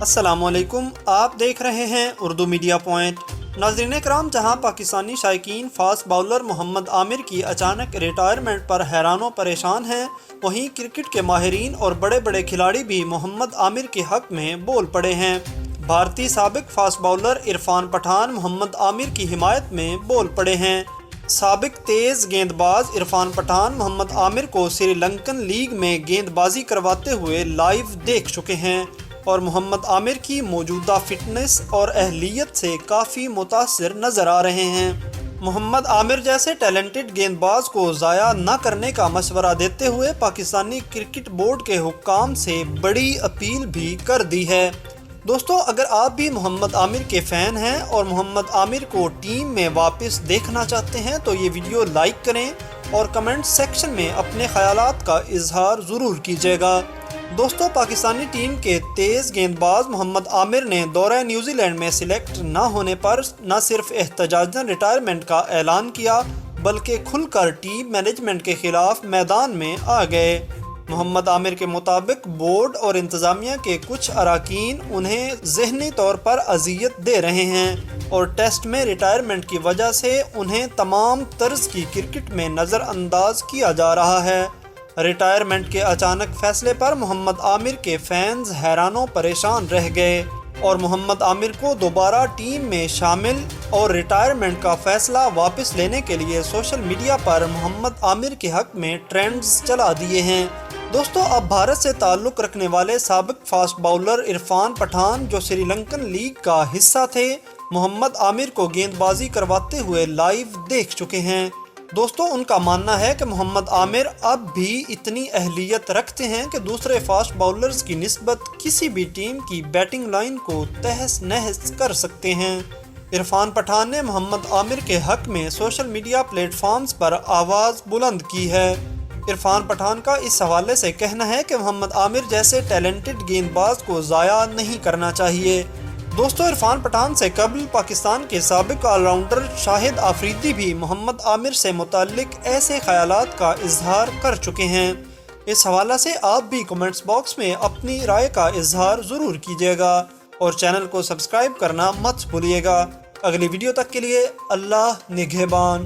السلام علیکم، آپ دیکھ رہے ہیں اردو میڈیا پوائنٹ۔ ناظرین کرام، جہاں پاکستانی شائقین فاسٹ باؤلر محمد عامر کی اچانک ریٹائرمنٹ پر حیران و پریشان ہیں، وہیں کرکٹ کے ماہرین اور بڑے بڑے کھلاڑی بھی محمد عامر کے حق میں بول پڑے ہیں۔ بھارتی سابق فاسٹ باؤلر عرفان پٹھان محمد عامر کی حمایت میں بول پڑے ہیں۔ سابق تیز گیند باز عرفان پٹھان محمد عامر کو سری لنکن لیگ میں گیند بازی کرواتے ہوئے لائیو دیکھ چکے ہیں اور محمد عامر کی موجودہ فٹنس اور اہلیت سے کافی متاثر نظر آ رہے ہیں۔ محمد عامر جیسے ٹیلنٹڈ گیند باز کو ضائع نہ کرنے کا مشورہ دیتے ہوئے پاکستانی کرکٹ بورڈ کے حکام سے بڑی اپیل بھی کر دی ہے۔ دوستو، اگر آپ بھی محمد عامر کے فین ہیں اور محمد عامر کو ٹیم میں واپس دیکھنا چاہتے ہیں تو یہ ویڈیو لائک کریں اور کمنٹ سیکشن میں اپنے خیالات کا اظہار ضرور کیجیے گا۔ دوستو، پاکستانی ٹیم کے تیز گیند باز محمد عامر نے دورہ نیوزی لینڈ میں سلیکٹ نہ ہونے پر نہ صرف احتجاجاً ریٹائرمنٹ کا اعلان کیا بلکہ کھل کر ٹیم مینجمنٹ کے خلاف میدان میں آ گئے۔ محمد عامر کے مطابق بورڈ اور انتظامیہ کے کچھ اراکین انہیں ذہنی طور پر اذیت دے رہے ہیں اور ٹیسٹ میں ریٹائرمنٹ کی وجہ سے انہیں تمام طرز کی کرکٹ میں نظر انداز کیا جا رہا ہے۔ ریٹائرمنٹ کے اچانک فیصلے پر محمد عامر کے فینز حیران و پریشان رہ گئے اور محمد عامر کو دوبارہ ٹیم میں شامل اور ریٹائرمنٹ کا فیصلہ واپس لینے کے لیے سوشل میڈیا پر محمد عامر کے حق میں ٹرینڈز چلا دیے ہیں۔ دوستو، اب بھارت سے تعلق رکھنے والے سابق فاسٹ باؤلر عرفان پٹھان جو سری لنکن لیگ کا حصہ تھے، محمد عامر کو گیند بازی کرواتے ہوئے لائیو دیکھ چکے ہیں۔ دوستو، ان کا ماننا ہے کہ محمد عامر اب بھی اتنی اہلیت رکھتے ہیں کہ دوسرے فاسٹ باؤلرز کی نسبت کسی بھی ٹیم کی بیٹنگ لائن کو تہس نہس کر سکتے ہیں۔ عرفان پٹھان نے محمد عامر کے حق میں سوشل میڈیا پلیٹ فارمز پر آواز بلند کی ہے۔ عرفان پٹھان کا اس حوالے سے کہنا ہے کہ محمد عامر جیسے ٹیلنٹڈ گیند باز کو ضائع نہیں کرنا چاہیے۔ دوستو، عرفان پٹھان سے قبل پاکستان کے سابق آل راؤنڈر شاہد آفریدی بھی محمد عامر سے متعلق ایسے خیالات کا اظہار کر چکے ہیں۔ اس حوالے سے آپ بھی کمنٹس باکس میں اپنی رائے کا اظہار ضرور کیجیے گا اور چینل کو سبسکرائب کرنا مت بھولیے گا۔ اگلی ویڈیو تک کے لیے اللہ نگہبان۔